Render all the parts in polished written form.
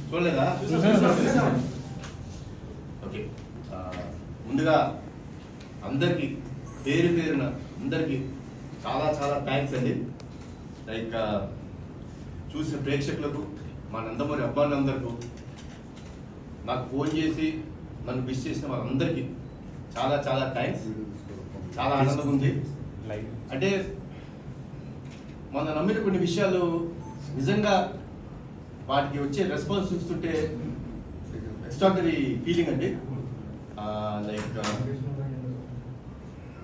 చూడలేదా? ఓకే, ముందుగా అందరికీ పేరు పేరున అందరికీ చాలా చాలా థ్యాంక్స్ అండి. లైక్ చూసిన ప్రేక్షకులకు, మా నందమూరి అబ్బాయిలందరికీ, నాకు ఫోన్ చేసి నన్ను విష్ చేసిన వాళ్ళందరికీ చాలా చాలా థ్యాంక్స్. చాలా ఆనందంగా ఉంది. అంటే మన నమ్మిన కొన్ని విషయాలు నిజంగా వాటికి వచ్చే రెస్పాన్స్ చూస్తుంటే ఎక్స్ట్రాడనరీ ఫీలింగ్ అండి. లైక్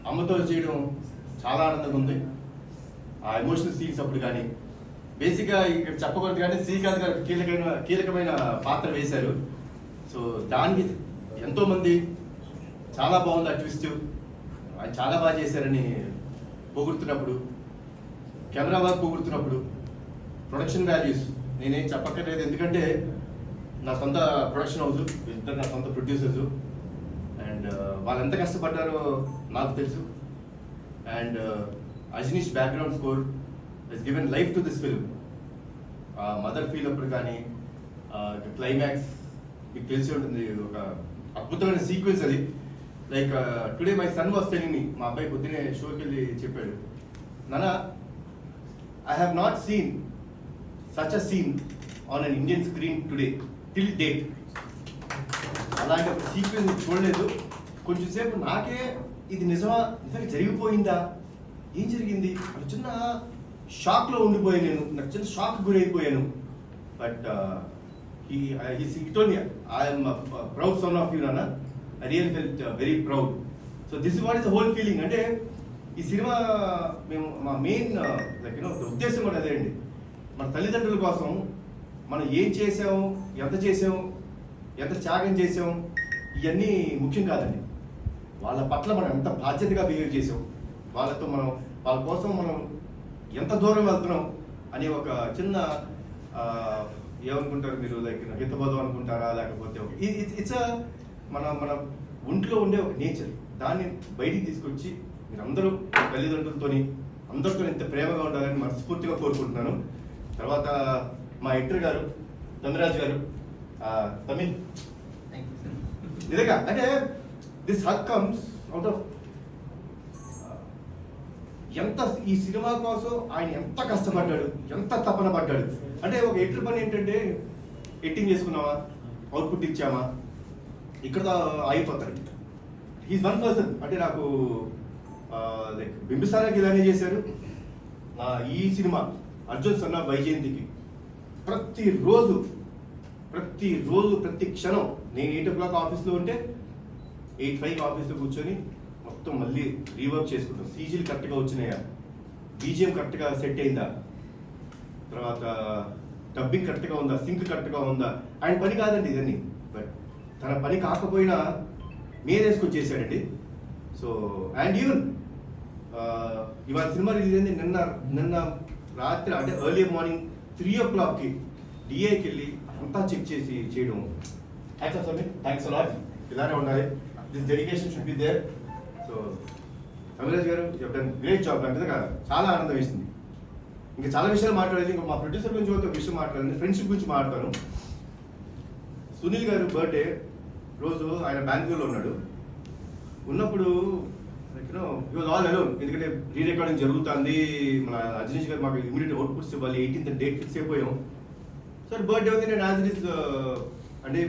అమ్మతో చేయడం చాలా ఆనందంగా ఉంది. ఆ ఎమోషనల్ సీన్స్ అప్పుడు కానీ బేసిక్గా ఇక్కడ చెప్పకూడదు కానీ శ్రీకాంత్ గారు కీలకమైన పాత్ర వేశారు. సో దానికి ఎంతోమంది చాలా బాగుంది ఆ ట్విస్ట్, ఆయన చాలా బాగా చేశారని పొగుడుతున్నప్పుడు, కెమెరా వర్క్ పొగుడుతున్నప్పుడు, ప్రొడక్షన్ వాల్యూస్ నేనేం చెప్పక్కర్లేదు, ఎందుకంటే నా సొంత ప్రొడక్షన్ హౌస్, ఇద్దరు నా సొంత ప్రొడ్యూసర్స్, అండ్ వాళ్ళు ఎంత కష్టపడ్డారో నాకు తెలుసు. And Ajaneesh background score he's given life to this film. Mother feel అప్పుడు కానీ క్లైమాక్స్ మీకు తెలిసి ఉంటుంది, ఒక అద్భుతమైన సీక్వెన్స్ అది. Like today my son was telling me, మా అబ్బాయి పొద్దునే షోకి వెళ్ళి చెప్పాడు, నాన్న I have not seen such a scene on an Indian screen today till date. అలాంటి ఒక సీక్వెన్స్ చూడలేదు. కొంచెం సేపు నాకే ఇది నిజంగా జరిగిపోయిందా, ఏం జరిగింది అని చిన్న షాక్లో ఉండిపోయాను నేను, నాకు చిన్న షాక్ గురైపోయాను. But he told me, I am a proud son of you, Nana. I really felt very proud. So this is what is the whole feeling. అంటే ఈ సినిమా మేము మా మెయిన్ లైక్ ఉద్దేశం కూడా అదే అండి. మన తల్లిదండ్రుల కోసం మనం ఏం చేసాము, ఎంత చేసాము, ఎంత త్యాగం చేసాం, ఇవన్నీ ముఖ్యం కాదండి. వాళ్ళ పట్ల మనం ఎంత బాధ్యతగా బిహేవ్ చేసాం, వాళ్ళతో మనం వాళ్ళ కోసం మనం ఎంత దూరం వెళ్తున్నాం అని ఒక చిన్న ఏమనుకుంటారు మీరు, లైక్ హితబోధం అనుకుంటారా, లేకపోతే ఇట్స్ మన మన ఒంట్లో ఉండే ఒక నేచర్, దాన్ని బయటికి తీసుకొచ్చి మీరందరూ తల్లిదండ్రులతోని అందరితో ఇంత ప్రేమగా ఉండాలని మనస్ఫూర్తిగా కోరుకుంటున్నాను. తర్వాత మా ఎడిటర్ గారు తమిరాజ్ గారు, తమిళ్ నిజంగా అంటే this hook comes out of ఎంత ఈ సినిమా కోసం ఆయన ఎంత కష్టపడ్డాడు, ఎంత తపన పడ్డాడు. అంటే ఒక ఎడిటర్ పని ఏంటంటే ఎడిటింగ్ చేసుకున్నామా, అవుట్పుట్ ఇచ్చామా, ఇక్కడ అయిపోతాడు. He's one person. అంటే నాకు లైక్ బింబిసారాకి ఇలానే చేశారు. ఈ సినిమా అర్జున్ సన్నా వైజయంతికి ప్రతిరోజు ప్రతి క్షణం నేను 8 o'clock ఆఫీస్లో ఉంటే 8:05 ఆఫీస్లో కూర్చొని మొత్తం మళ్ళీ రీవర్క్ చేసుకుంటాం. సీజీలు కరెక్ట్గా వచ్చినాయా, బీజిఎం కరెక్ట్గా సెట్ అయిందా, తర్వాత డబ్బింగ్ కరెక్ట్గా ఉందా, సింక్ కరెక్ట్గా ఉందా. ఆయన పని కాదండి ఇదన్నీ, బట్ తన పని కాకపోయినా మీరేసుకొని చేశాడండి. సో అండ్ ఈవెన్ ఇవాళ సినిమా రిలీజ్ అయింది నిన్న రాత్రి, అంటే ఎర్లీ మార్నింగ్ 3 o'clockకి డిఐకి వెళ్ళి అంతా చెక్ చేసి చేయడం. Thanks a lot. ఇలానే ఉండాలి, this dedication should be there. So Tamiraj గారు చెప్పాను, గ్రేట్ జాబ్. నాకు నిజంగా చాలా ఆనందం వేసింది. ఇంకా చాలా విషయాలు మాట్లాడేది, ఇంకా మా ప్రొడ్యూసర్ గురించి ఒక విషయం మాట్లాడాలి, ఫ్రెండ్షిప్ గురించి మాట్లాడతాను. సునీల్ గారు బర్త్డే రోజు ఆయన బెంగళూరులో ఉన్నప్పుడు he was all alone, ఎందుకంటే రీ రికార్డింగ్ జరుగుతుంది. మన అజనీష్ గారు మాకు ఇమీడియట్ అవుట్పుట్స్ ఇవ్వాలి, 18th డేట్ ఫిక్స్ అయిపోయాం. సార్ బర్త్డే ఉంది, నేను యాజ్ ఇట్ ఈస్ అంటే